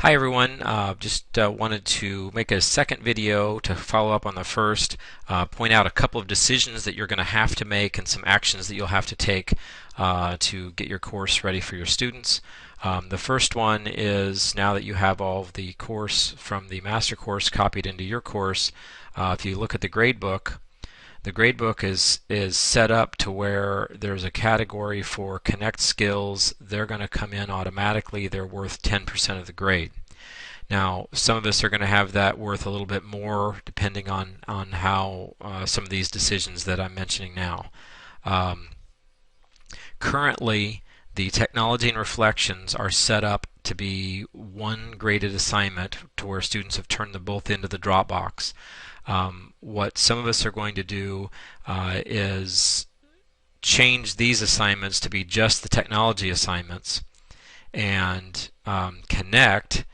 Hi everyone, just wanted to make a second video to follow up on the first, point out a couple of decisions that you're going to have to make and some actions that you'll have to take to get your course ready for your students. The first one is, now that you have all of the course from the master course copied into your course, if you look at the gradebook is set up to where there's a category for Connect skills. They're going to come in automatically. They're worth 10% of the grade. Now, some of us are going to have that worth a little bit more depending on how some of these decisions that I'm mentioning now. Currently, the technology and reflections are set up to be one graded assignment to where students have turned them both into the Dropbox. What some of us are going to do is change these assignments to be just the technology assignments, and Connect,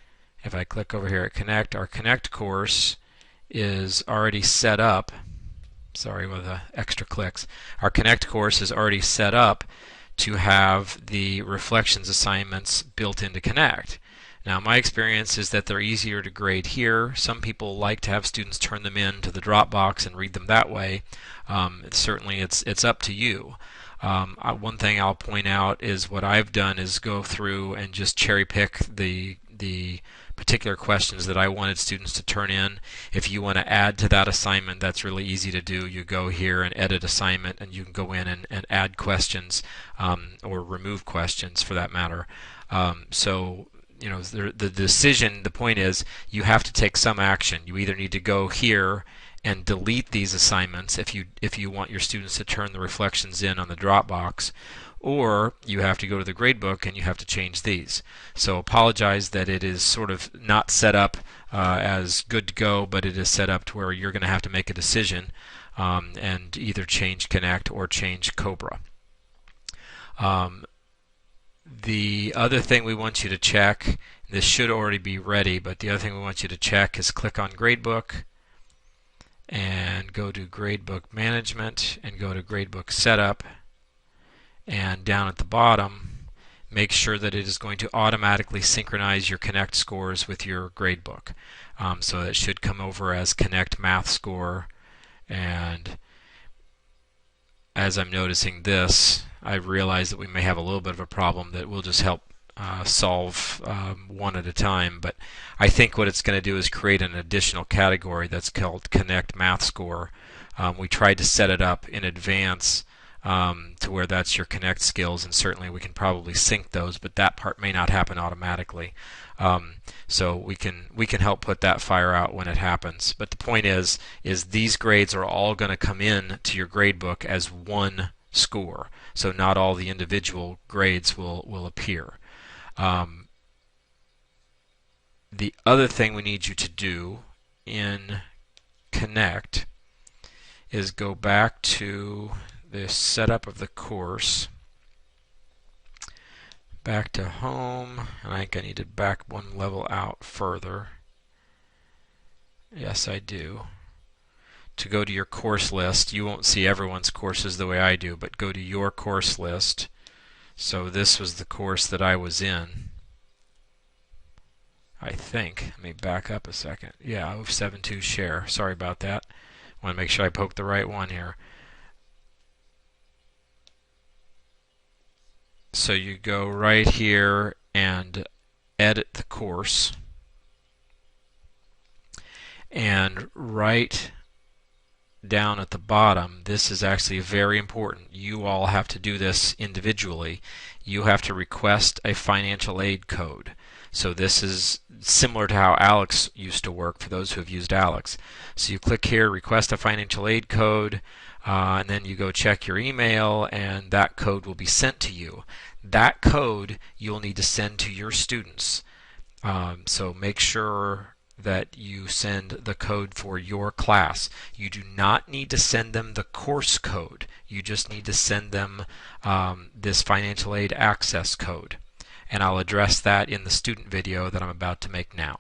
if I click over here at Connect, our Connect course is already set up. Sorry with the extra clicks. Our Connect course is already set up to have the reflections assignments built into Connect. Now, my experience is that they're easier to grade here. Some people like to have students turn them in to the Dropbox and read them that way. Certainly, it's up to you. One thing I'll point out is what I've done is go through and just cherry pick the particular questions that I wanted students to turn in. If you want to add to that assignment, that's really easy to do. You go here and edit assignment, and you can go in and add questions or remove questions for that matter. You know, the decision, the point is, you have to take some action. You either need to go here and delete these assignments if you want your students to turn the reflections in on the Dropbox, or you have to go to the gradebook and you have to change these. So apologize that it is sort of not set up as good to go, but it is set up to where you're going to have to make a decision and either change Connect or change Cobra. The other thing we want you to check, this should already be ready, but the other thing we want you to check is click on Gradebook and go to Gradebook Management and go to Gradebook Setup, and down at the bottom make sure that it is going to automatically synchronize your Connect scores with your gradebook. So it should come over as Connect Math Score, and as I'm noticing this, I realize that we may have a little bit of a problem that we'll just help solve one at a time. But I think what it's going to do is create an additional category that's called Connect Math Score. We tried to set it up in advance to where that's your Connect skills, and certainly we can probably sync those, but that part may not happen automatically. So we can help put that fire out when it happens. But the point is these grades are all going to come in to your gradebook as one score. So not all the individual grades will appear. The other thing we need you to do in Connect is go back to the setup of the course, back to home, and I think I need to back one level out further. Yes, I do. To go to your course list, you won't see everyone's courses the way I do, but go to your course list. So this was the course that I was in, I think. Let me back up a second. Yeah, 072 share. Sorry about that. I want to make sure I poke the right one here. So you go right here and edit the course, and right down at the bottom, this is actually very important. You all have to do this individually. You have to request a financial aid code. So this is similar to how Alex used to work, for those who have used Alex. So you click here, request a financial aid code, and then you go check your email, and that code will be sent to you. That code you'll need to send to your students. So make sure that you send the code for your class. You do not need to send them the course code. You just need to send them this financial aid access code. And I'll address that in the student video that I'm about to make now.